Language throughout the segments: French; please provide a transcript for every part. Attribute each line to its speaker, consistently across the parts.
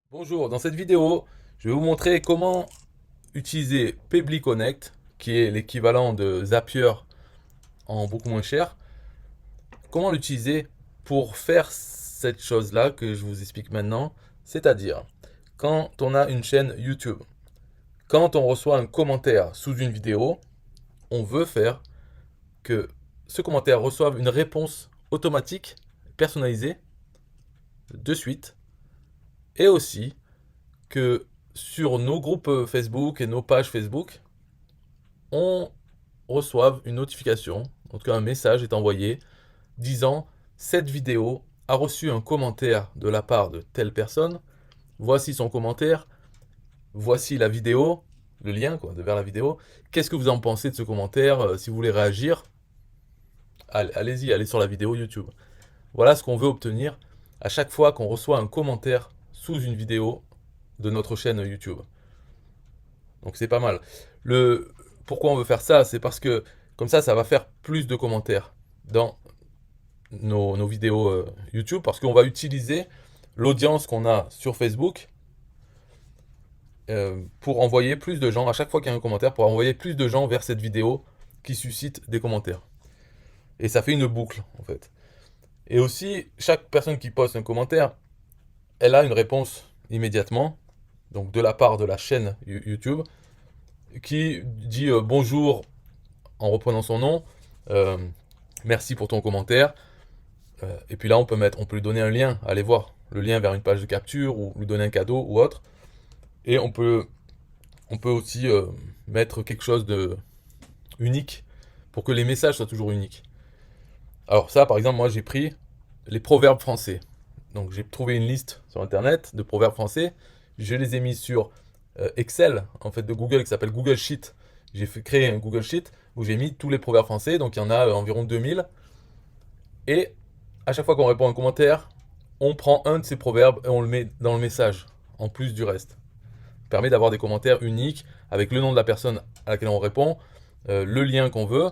Speaker 1: Bonjour, dans cette vidéo, je vais vous montrer comment utiliser Pebly Connect, qui est l'équivalent de Zapier en beaucoup moins cher. Comment l'utiliser pour faire cette chose-là que je vous explique maintenant, c'est-à-dire quand on a une chaîne YouTube, quand on reçoit un commentaire sous une vidéo, on veut faire que ce commentaire reçoive une réponse automatique, personnalisée, de suite, et aussi que sur nos groupes Facebook et nos pages Facebook, on reçoive une notification, en tout cas un message est envoyé disant cette vidéo a reçu un commentaire de la part de telle personne, voici son commentaire, voici la vidéo, le lien quoi, vers la vidéo, qu'est-ce que vous en pensez de ce commentaire, si vous voulez réagir, allez-y, allez sur la vidéo YouTube. Voilà ce qu'on veut obtenir à chaque fois qu'on reçoit un commentaire sous une vidéo de notre chaîne YouTube. Donc c'est pas mal. Le... Pourquoi on veut faire ça? C'est parce que comme ça va faire plus de commentaires dans nos vidéos YouTube, parce qu'on va utiliser l'audience qu'on a sur Facebook pour envoyer plus de gens, à chaque fois qu'il y a un commentaire, pour envoyer plus de gens vers cette vidéo qui suscite des commentaires. Et ça fait une boucle, en fait. Et aussi, chaque personne qui poste un commentaire, elle a une réponse immédiatement, donc de la part de la chaîne YouTube, qui dit bonjour en reprenant son nom, euh, merci pour ton commentaire. Et puis là, on peut lui donner un lien, aller voir le lien vers une page de capture ou lui donner un cadeau ou autre. Et on peut aussi mettre quelque chose de unique pour que les messages soient toujours uniques. Alors ça, par exemple, moi j'ai pris les proverbes français. Donc j'ai trouvé une liste sur internet de proverbes français. Je les ai mis sur Excel, en fait, de Google, qui s'appelle Google Sheet. J'ai créé un Google Sheet où j'ai mis tous les proverbes français. Donc il y en a environ 2000. Et à chaque fois qu'on répond à un commentaire, on prend un de ces proverbes et on le met dans le message, en plus du reste. Ça permet d'avoir des commentaires uniques avec le nom de la personne à laquelle on répond, le lien qu'on veut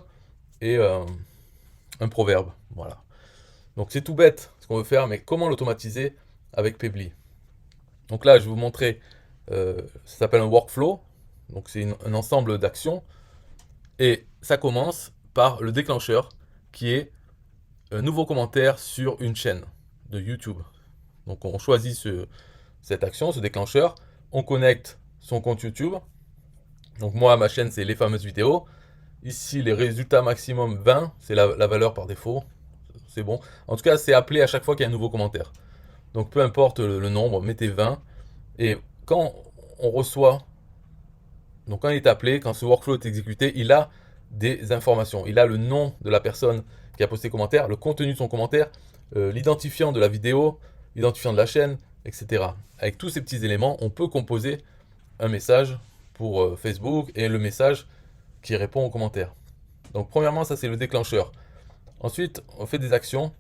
Speaker 1: et un proverbe. Voilà. Donc c'est tout bête ce qu'on veut faire, mais comment l'automatiser avec Pebly? Donc là, je vais vous montrer, ça s'appelle un workflow, donc c'est un ensemble d'actions, et ça commence par le déclencheur qui est un nouveau commentaire sur une chaîne de YouTube. Donc on choisit cette action, ce déclencheur, on connecte son compte YouTube. Donc moi, ma chaîne, c'est les fameuses vidéos. Ici, les résultats maximum 20, c'est la valeur par défaut. C'est bon. En tout cas, c'est appelé à chaque fois qu'il y a un nouveau commentaire. Donc peu importe le nombre, mettez 20. Et quand on reçoit, donc quand il est appelé, quand ce workflow est exécuté, il a des informations. Il a le nom de la personne qui a posté le commentaire, le contenu de son commentaire, l'identifiant de la vidéo, l'identifiant de la chaîne, etc. Avec tous ces petits éléments, on peut composer un message pour Facebook et le message qui répond aux commentaires. Donc premièrement, ça c'est le déclencheur. Ensuite, on fait des actions.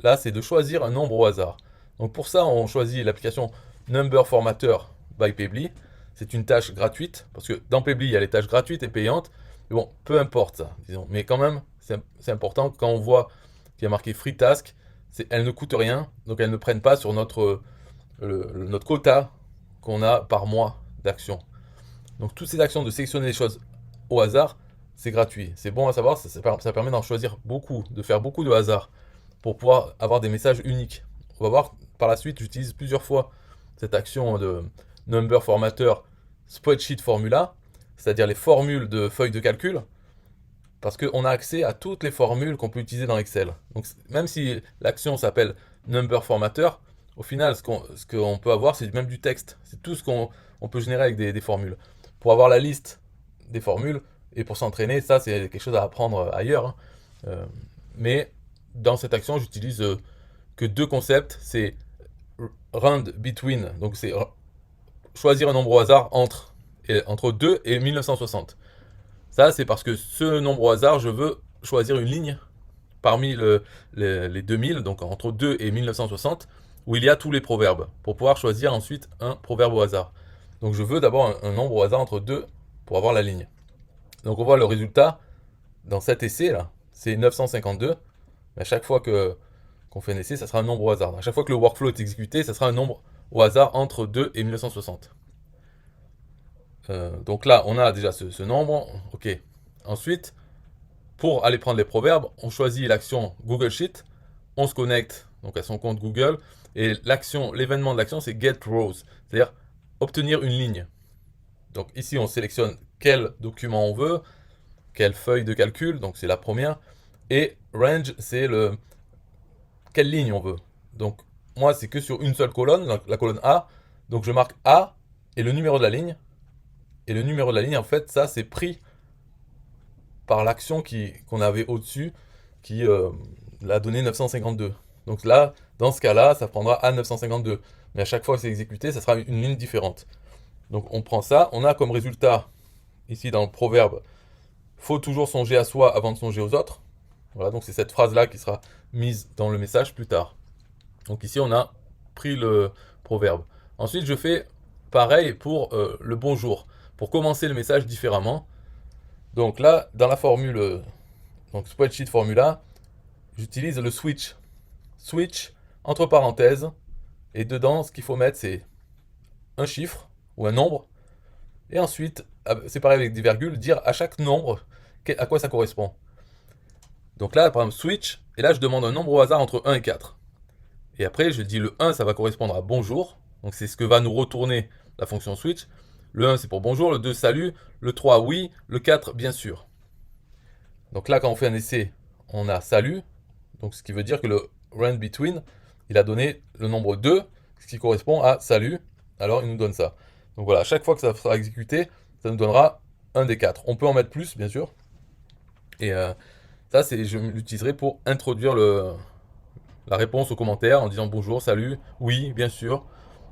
Speaker 1: Là, c'est de choisir un nombre au hasard. Donc pour ça, on choisit l'application Number Formatter by Pebly. C'est une tâche gratuite, parce que dans Pebly, il y a les tâches gratuites et payantes. Mais bon, peu importe ça, disons. Mais quand même, c'est important quand on voit qu'il y a marqué Free Task, elles ne coûtent rien, donc elles ne prennent pas sur notre quota qu'on a par mois d'actions. Donc toutes ces actions de sélectionner les choses au hasard, c'est gratuit. C'est bon à savoir, ça permet d'en choisir beaucoup, de faire beaucoup de hasard pour pouvoir avoir des messages uniques. On va voir par la suite, j'utilise plusieurs fois cette action de number formatter spreadsheet formula, c'est-à-dire les formules de feuilles de calcul, parce qu'on a accès à toutes les formules qu'on peut utiliser dans Excel. Donc même si l'action s'appelle number formatter, au final, ce qu'on peut avoir, c'est même du texte. C'est tout ce qu'on peut générer avec des formules. Pour avoir la liste des formules et pour s'entraîner, ça c'est quelque chose à apprendre ailleurs, hein. Mais dans cette action, j'utilise que deux concepts, c'est round between, donc c'est choisir un nombre au hasard entre 2 et 1960. Ça, c'est parce que ce nombre au hasard, je veux choisir une ligne parmi les 2000, donc entre 2 et 1960, où il y a tous les proverbes, pour pouvoir choisir ensuite un proverbe au hasard. Donc je veux d'abord un nombre au hasard entre 2 pour avoir la ligne. Donc on voit le résultat dans cet essai là, c'est 952. Mais à chaque fois qu'on fait un essai, ça sera un nombre au hasard. À chaque fois que le workflow est exécuté, ça sera un nombre au hasard entre 2 et 1960. Donc là, on a déjà ce nombre. Ok. Ensuite, pour aller prendre les proverbes, on choisit l'action Google Sheet, on se connecte donc à son compte Google, et l'événement de l'action, c'est Get Rows, c'est-à-dire obtenir une ligne. Donc ici, on sélectionne quel document on veut, quelle feuille de calcul, donc c'est la première, et range, c'est quelle ligne on veut. Donc moi, c'est que sur une seule colonne, la colonne A, donc je marque A et le numéro de la ligne, et le numéro de la ligne, en fait, ça, c'est pris par l'action qu'on avait au-dessus, qui l'a donné 952. Donc là, dans ce cas-là, ça prendra A952. Mais à chaque fois que c'est exécuté, ça sera une ligne différente. Donc on prend ça, on a comme résultat, ici dans le proverbe, faut toujours songer à soi avant de songer aux autres. Voilà, donc c'est cette phrase-là qui sera mise dans le message plus tard. Donc ici, on a pris le proverbe. Ensuite, je fais pareil pour le bonjour, pour commencer le message différemment. Donc là, dans la formule, donc spreadsheet formula, j'utilise le switch. Switch, entre parenthèses, et dedans, ce qu'il faut mettre, c'est un chiffre ou un nombre. Et ensuite, c'est pareil avec des virgules, dire à chaque nombre à quoi ça correspond. Donc là, par exemple, switch, et là, je demande un nombre au hasard entre 1 et 4. Et après, je dis le 1, ça va correspondre à bonjour. Donc c'est ce que va nous retourner la fonction switch. Le 1, c'est pour bonjour, le 2, salut, le 3, oui, le 4, bien sûr. Donc là, quand on fait un essai, on a salut, donc ce qui veut dire que le rand between, il a donné le nombre 2, ce qui correspond à salut, alors il nous donne ça. Donc voilà, à chaque fois que ça sera exécuté, ça nous donnera un des 4. On peut en mettre plus, bien sûr. Et ça, je l'utiliserai pour introduire la réponse aux commentaires en disant bonjour, salut, oui, bien sûr,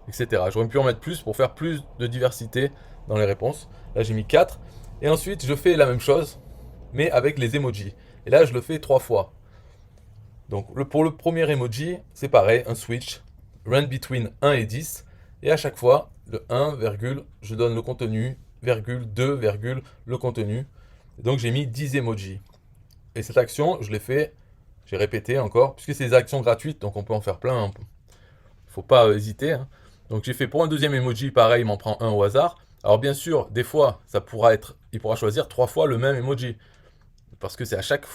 Speaker 1: etc. J'aurais pu en mettre plus pour faire plus de diversité dans les réponses. Là, j'ai mis 4. Et ensuite, je fais la même chose, mais avec les emojis. Et là, je le fais 3 fois. Donc, pour le premier emoji, c'est pareil, un switch, rand between 1 et 10. Et à chaque fois, le 1, virgule, je donne le contenu, virgule, 2, virgule, le contenu. Et donc, j'ai mis 10 emojis. Et cette action, je l'ai fait, j'ai répété encore, puisque c'est des actions gratuites, donc on peut en faire plein. Il ne faut pas hésiter. Hein. Donc j'ai fait pour un deuxième emoji, pareil, il m'en prend un au hasard. Alors bien sûr, des fois, il pourra choisir 3 fois le même emoji. Parce que c'est à chaque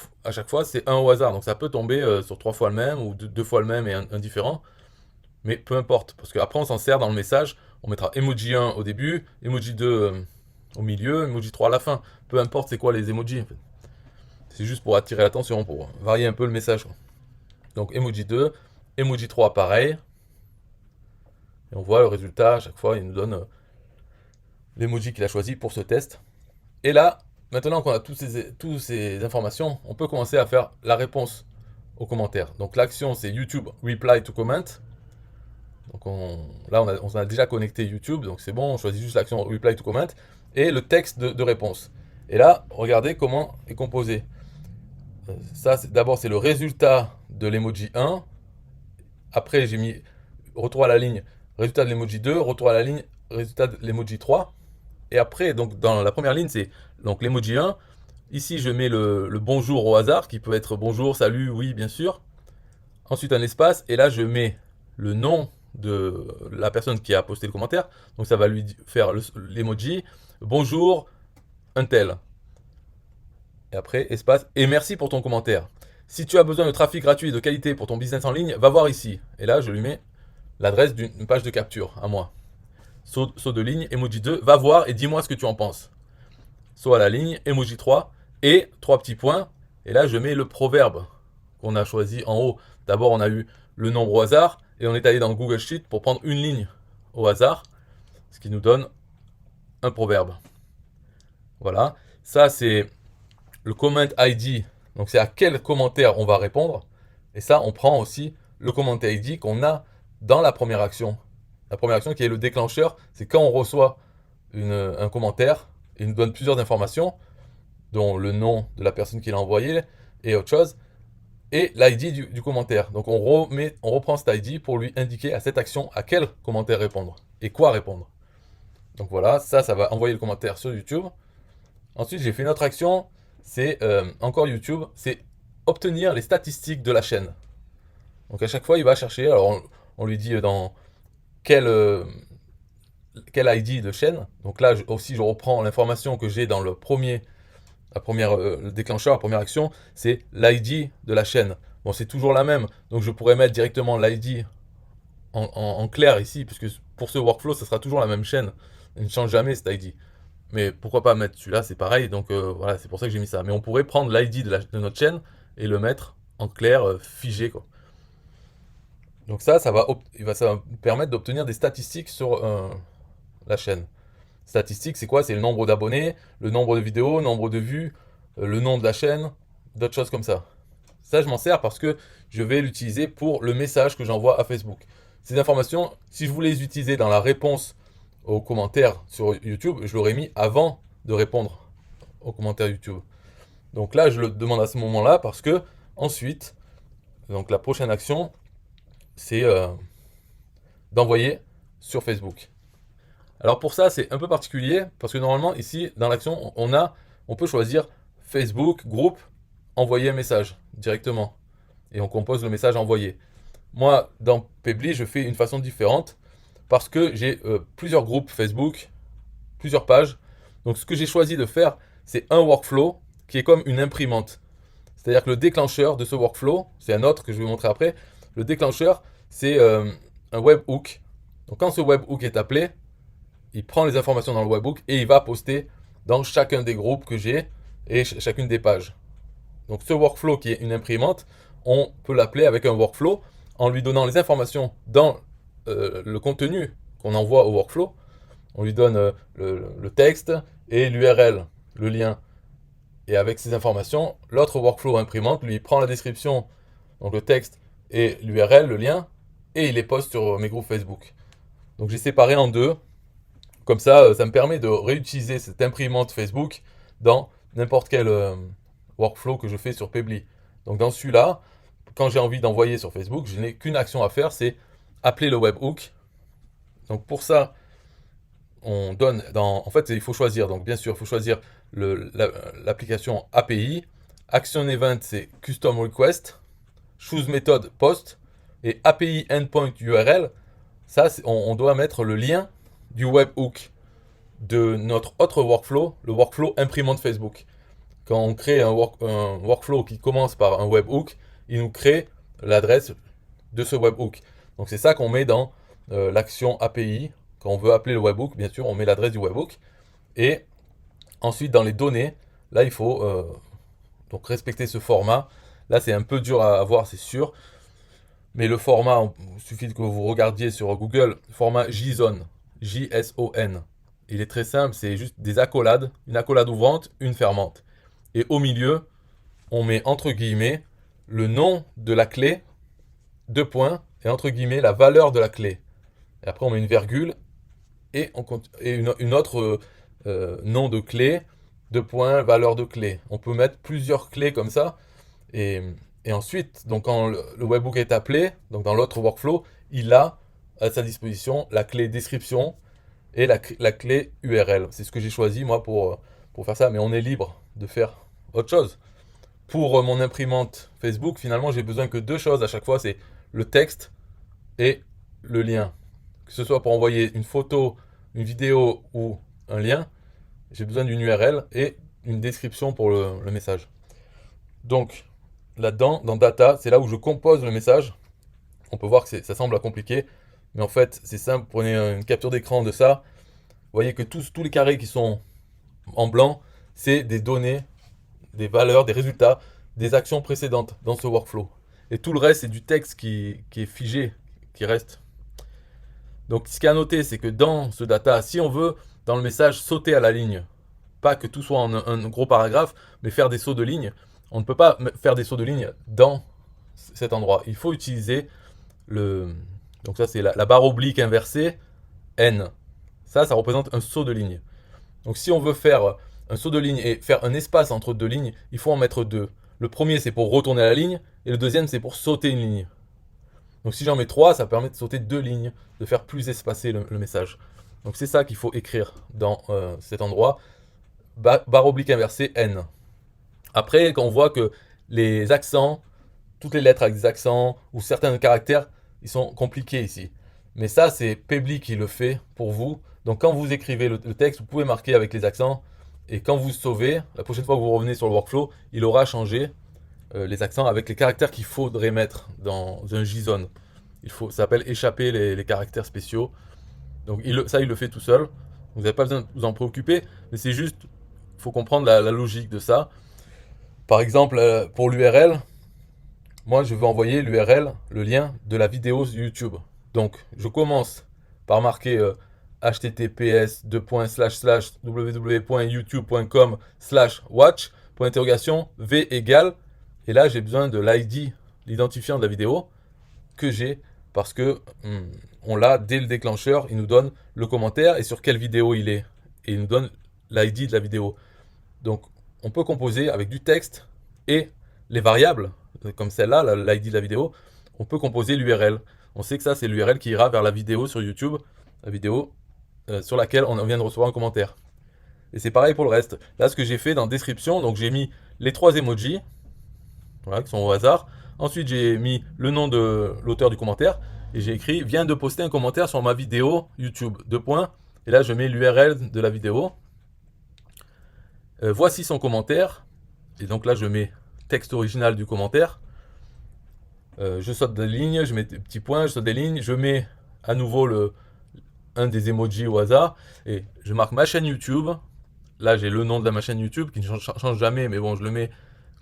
Speaker 1: fois, c'est un au hasard. Donc ça peut tomber sur 3 fois le même, ou 2 fois le même et un différent. Mais peu importe, parce qu'après on s'en sert dans le message. On mettra emoji 1 au début, emoji 2 au milieu, emoji 3 à la fin. Peu importe c'est quoi les emojis en fait. C'est juste pour attirer l'attention, pour varier un peu le message. Donc emoji 2, emoji 3 pareil. Et on voit le résultat, à chaque fois il nous donne l'emoji qu'il a choisi pour ce test. Et là, maintenant qu'on a toutes ces informations, on peut commencer à faire la réponse aux commentaires. Donc l'action c'est YouTube Reply to Comment. Donc là on a déjà connecté YouTube, donc c'est bon, on choisit juste l'action Reply to Comment et le texte de réponse. Et là, regardez comment est composé. Ça, d'abord, c'est le résultat de l'emoji 1. Après, j'ai mis retour à la ligne, résultat de l'emoji 2, retour à la ligne, résultat de l'emoji 3. Et après, donc, dans la première ligne, c'est donc l'emoji 1. Ici, je mets le bonjour au hasard, qui peut être bonjour, salut, oui, bien sûr. Ensuite, un espace. Et là, je mets le nom de la personne qui a posté le commentaire. Donc, ça va lui faire l'emoji bonjour, un tel. Et après, espace. Et merci pour ton commentaire. Si tu as besoin de trafic gratuit et de qualité pour ton business en ligne, va voir ici. Et là, je lui mets l'adresse d'une page de capture à moi. Saut de ligne, emoji 2, va voir et dis-moi ce que tu en penses. Saut à la ligne, emoji 3 et 3 petits points. Et là, je mets le proverbe qu'on a choisi en haut. D'abord, on a eu le nombre au hasard et on est allé dans Google Sheet pour prendre une ligne au hasard, ce qui nous donne un proverbe. Voilà. Ça, c'est le comment ID, donc c'est à quel commentaire on va répondre. Et ça, on prend aussi le comment ID qu'on a dans la première action. La première action qui est le déclencheur, c'est quand on reçoit un commentaire, il nous donne plusieurs informations, dont le nom de la personne qui l'a envoyé et autre chose, et l'ID du commentaire. Donc on reprend cet ID pour lui indiquer à cette action à quel commentaire répondre et quoi répondre. Donc voilà, ça va envoyer le commentaire sur YouTube. Ensuite, j'ai fait une autre action, c'est encore YouTube, c'est obtenir les statistiques de la chaîne. Donc à chaque fois, il va chercher, alors on lui dit dans quel ID de chaîne. Donc là aussi je reprends l'information que j'ai dans le déclencheur, la première action, c'est l'ID de la chaîne. Bon, c'est toujours la même, donc je pourrais mettre directement l'ID en clair ici, puisque pour ce workflow, ça sera toujours la même chaîne. Il ne change jamais cet ID. Mais pourquoi pas mettre celui-là, c'est pareil, donc voilà, c'est pour ça que j'ai mis ça. Mais on pourrait prendre l'ID de notre chaîne et le mettre en clair, figé, quoi. Donc ça va me permettre d'obtenir des statistiques sur la chaîne. Statistiques, c'est quoi? C'est le nombre d'abonnés, le nombre de vidéos, le nombre de vues, le nom de la chaîne, d'autres choses comme ça. Ça, je m'en sers parce que je vais l'utiliser pour le message que j'envoie à Facebook. Ces informations, si je voulais les utiliser dans la réponse aux commentaires sur YouTube, je l'aurais mis avant de répondre aux commentaires YouTube. Donc là, je le demande à ce moment-là parce que ensuite, donc la prochaine action, c'est d'envoyer sur Facebook. Alors pour ça, c'est un peu particulier parce que normalement ici dans l'action, on peut choisir Facebook, groupe, envoyer un message directement et on compose le message envoyé. Moi, dans Pebly, je fais une façon différente parce que j'ai plusieurs groupes Facebook, plusieurs pages. Donc ce que j'ai choisi de faire, c'est un workflow qui est comme une imprimante. C'est-à-dire que le déclencheur de ce workflow, c'est un autre que je vais vous montrer après. Le déclencheur, c'est un webhook. Donc quand ce webhook est appelé, il prend les informations dans le webhook et il va poster dans chacun des groupes que j'ai et chacune des pages. Donc ce workflow qui est une imprimante, on peut l'appeler avec un workflow en lui donnant les informations dans le contenu qu'on envoie au workflow. On lui donne le texte et l'URL, le lien. Et avec ces informations, l'autre workflow imprimante lui prend la description, donc le texte et l'URL, le lien, et il les poste sur mes groupes Facebook. Donc j'ai séparé en deux. Comme ça, ça me permet de réutiliser cette imprimante Facebook dans n'importe quel workflow que je fais sur Pebly. Donc dans celui-là, quand j'ai envie d'envoyer sur Facebook, je n'ai qu'une action à faire, c'est appeler le webhook. Donc pour ça, on donne en fait, il faut choisir. Donc bien sûr, il faut choisir l'application API. Action Event, c'est Custom Request. Choose Method Post. Et API Endpoint URL, ça, on doit mettre le lien du webhook de notre autre workflow, le workflow imprimante Facebook. Quand on crée un workflow qui commence par un webhook, il nous crée l'adresse de ce webhook. Donc c'est ça qu'on met dans l'action API. Quand on veut appeler le webhook, bien sûr, on met l'adresse du webhook. Et ensuite, dans les données, là, il faut donc respecter ce format. Là, c'est un peu dur à avoir, c'est sûr. Mais le format, il suffit que vous regardiez sur Google, format JSON, J-S-O-N. Il est très simple, c'est juste des accolades, une accolade ouvrante, une fermante. Et au milieu, on met entre guillemets le nom de la clé, deux points, et entre guillemets la valeur de la clé. Et après, on met une virgule et une autre nom de clé, deux points, valeur de clé. On peut mettre plusieurs clés comme ça. Et ensuite, donc quand le webhook est appelé, donc dans l'autre workflow, il a à sa disposition la clé description et la clé URL. C'est ce que j'ai choisi moi pour faire ça, mais on est libre de faire autre chose. Pour mon imprimante Facebook, finalement, j'ai besoin que deux choses à chaque fois, c'est le texte et le lien. Que ce soit pour envoyer une photo, une vidéo ou un lien, j'ai besoin d'une URL et une description pour le message. Donc, là-dedans, dans Data, c'est là où je compose le message. On peut voir que ça semble compliqué, mais en fait, c'est simple. Prenez une capture d'écran de ça. Vous voyez que tous les carrés qui sont en blanc, c'est des données, des valeurs, des résultats, des actions précédentes dans ce workflow. Et tout le reste, c'est du texte qui est figé, qui reste. Donc, ce qu'il y a à noter, c'est que dans ce data, si on veut, dans le message, sauter à la ligne, pas que tout soit en un gros paragraphe, mais faire des sauts de ligne, on ne peut pas faire des sauts de ligne dans cet endroit. Il faut utiliser donc ça, c'est la barre oblique inversée, N. Ça représente un saut de ligne. Donc si on veut faire un saut de ligne et faire un espace entre deux lignes, il faut en mettre deux. Le premier, c'est pour retourner la ligne, et le deuxième, c'est pour sauter une ligne. Donc si j'en mets trois, ça permet de sauter deux lignes, de faire plus espacé le message. Donc c'est ça qu'il faut écrire dans cet endroit. Barre oblique inversée, N. Après, quand on voit que les accents, toutes les lettres avec des accents, ou certains caractères, ils sont compliqués ici. Mais ça, c'est Pabbly qui le fait pour vous. Donc quand vous écrivez le texte, vous pouvez marquer avec les accents. Et quand vous sauvez, la prochaine fois que vous revenez sur le workflow, il aura changé les accents avec les caractères qu'il faudrait mettre dans un JSON. Ça s'appelle échapper les caractères spéciaux. Donc ça, il le fait tout seul. Vous n'avez pas besoin de vous en préoccuper, mais c'est juste, il faut comprendre la logique de ça. Par exemple, pour l'URL, moi je veux envoyer l'URL, le lien de la vidéo YouTube. Donc je commence par marquer https://www.youtube.com/watch V égale, et là j'ai besoin de l'ID, l'identifiant de la vidéo que j'ai, parce que on l'a dès le déclencheur, il nous donne le commentaire et sur quelle vidéo il est, et il nous donne l'ID de la vidéo. Donc on peut composer avec du texte et les variables, comme celle-là, l'ID de la vidéo, on peut composer l'URL. On sait que ça, c'est l'URL qui ira vers la vidéo sur YouTube, la vidéo sur laquelle on vient de recevoir un commentaire. Et c'est pareil pour le reste. Là, ce que j'ai fait dans description, donc j'ai mis les 3 emojis, voilà, qui sont au hasard. Ensuite, j'ai mis le nom de l'auteur du commentaire et j'ai écrit « Viens de poster un commentaire sur ma vidéo YouTube ». Et là, je mets l'URL de la vidéo. Voici son commentaire. Et donc là, je mets texte original du commentaire. Je saute des lignes, je mets des petits points, je saute des lignes. Je mets à nouveau un des emojis au hasard. Et je marque ma chaîne YouTube. Là, j'ai le nom de ma chaîne YouTube qui ne change jamais, mais bon, je le mets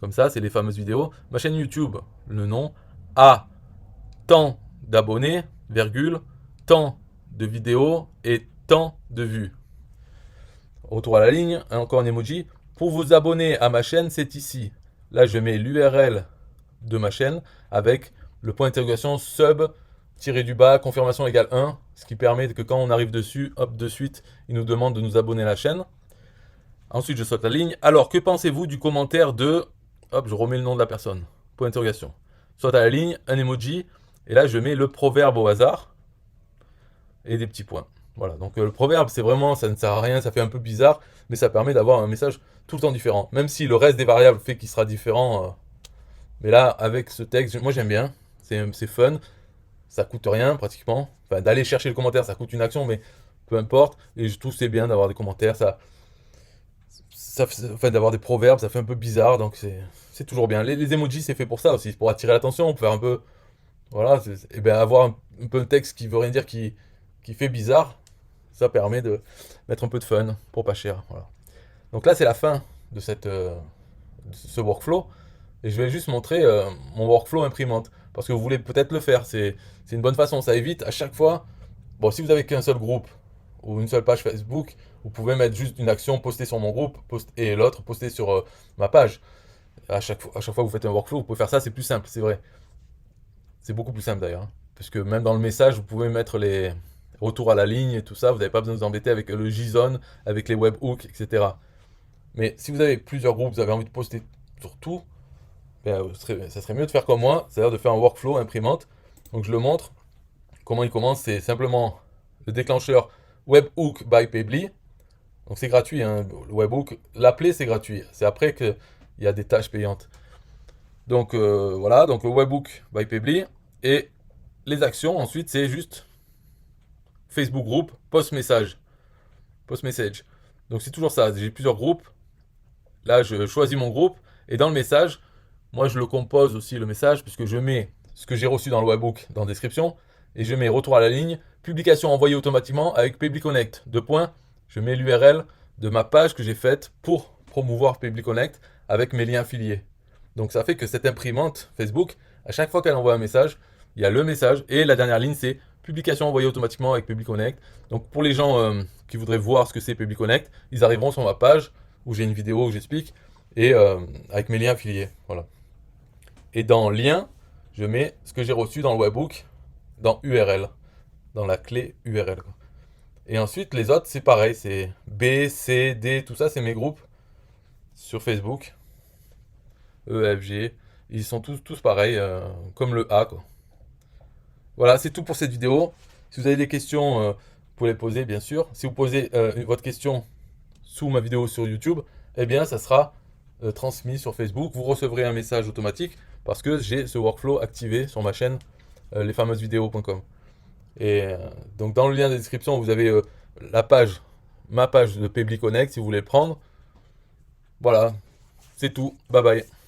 Speaker 1: comme ça, c'est les fameuses vidéos. Ma chaîne YouTube, le nom, a tant d'abonnés, virgule, tant de vidéos et tant de vues. Retour à la ligne, encore un emoji. Pour vous abonner à ma chaîne, c'est ici. Là, je mets l'URL de ma chaîne avec le point d'interrogation sub _, confirmation égale 1, ce qui permet que quand on arrive dessus, hop, de suite, il nous demande de nous abonner à la chaîne. Ensuite, je saute la ligne. Alors, que pensez-vous du commentaire de... Hop, je remets le nom de la personne. Point d'interrogation. Saute à la ligne, un emoji. Et là, je mets le proverbe au hasard. Et des petits points. Voilà, donc le proverbe, c'est vraiment, ça ne sert à rien, ça fait un peu bizarre, mais ça permet d'avoir un message tout le temps différent. Même si le reste des variables fait qu'il sera différent. Mais là, avec ce texte, moi j'aime bien. C'est fun. Ça coûte rien, pratiquement. Enfin, d'aller chercher le commentaire, ça coûte une action, mais peu importe. Et je trouve que c'est bien d'avoir des commentaires. Enfin, d'avoir des proverbes, ça fait un peu bizarre, donc c'est toujours bien. Les emojis, c'est fait pour ça aussi, pour attirer l'attention, pour faire un peu, voilà, et bien avoir un peu un texte qui veut rien dire, qui fait bizarre, ça permet de mettre un peu de fun pour pas cher. Voilà. Donc là, c'est la fin de ce workflow, et je vais juste montrer mon workflow imprimante, parce que vous voulez peut-être le faire, c'est une bonne façon, ça évite à chaque fois. Bon, si vous avez qu'un seul groupe ou une seule page Facebook, vous pouvez mettre juste une action, poster sur mon groupe, et l'autre, poster sur ma page. À chaque fois que vous faites un workflow, vous pouvez faire ça, c'est plus simple, c'est vrai. C'est beaucoup plus simple d'ailleurs. Parce que même dans le message, vous pouvez mettre les retours à la ligne et tout ça, vous n'avez pas besoin de vous embêter avec le JSON, avec les webhooks, etc. Mais si vous avez plusieurs groupes, vous avez envie de poster sur tout, ben, ça serait mieux de faire comme moi, c'est-à-dire de faire un workflow imprimante. Donc je le montre. Comment il commence, c'est simplement le déclencheur Webhook by Pabbly. Donc c'est gratuit, hein, le webhook. L'appeler, c'est gratuit. C'est après qu'il y a des tâches payantes. Donc voilà, donc le webhook by Pabbly. Et les actions, ensuite, c'est juste Facebook group, post message. Post message. Donc c'est toujours ça. J'ai plusieurs groupes. Là, je choisis mon groupe. Et dans le message, moi, je le compose aussi, le message, puisque je mets ce que j'ai reçu dans le webhook dans la description. Et je mets retour à la ligne, publication envoyée automatiquement avec Pabbly Connect. Je mets l'URL de ma page que j'ai faite pour promouvoir Pabbly Connect avec mes liens affiliés. Donc ça fait que cette imprimante Facebook, à chaque fois qu'elle envoie un message, il y a le message et la dernière ligne c'est publication envoyée automatiquement avec Pabbly Connect. Donc pour les gens qui voudraient voir ce que c'est Pabbly Connect, ils arriveront sur ma page où j'ai une vidéo où j'explique et avec mes liens affiliés. Voilà. Et dans lien, je mets ce que j'ai reçu dans le webhook dans URL, dans la clé URL. Et ensuite, les autres, c'est pareil, c'est B, C, D, tout ça, c'est mes groupes sur Facebook. E, F, G, ils sont tous pareils, comme le A, quoi. Voilà, c'est tout pour cette vidéo. Si vous avez des questions, vous pouvez les poser, bien sûr. Si vous posez votre question sous ma vidéo sur YouTube, eh bien, ça sera transmis sur Facebook. Vous recevrez un message automatique parce que j'ai ce workflow activé sur ma chaîne lesfameusesvidéos.com. Et donc dans le lien de description, vous avez la page, ma page de Pebly Connect si vous voulez le prendre. Voilà, c'est tout. Bye bye.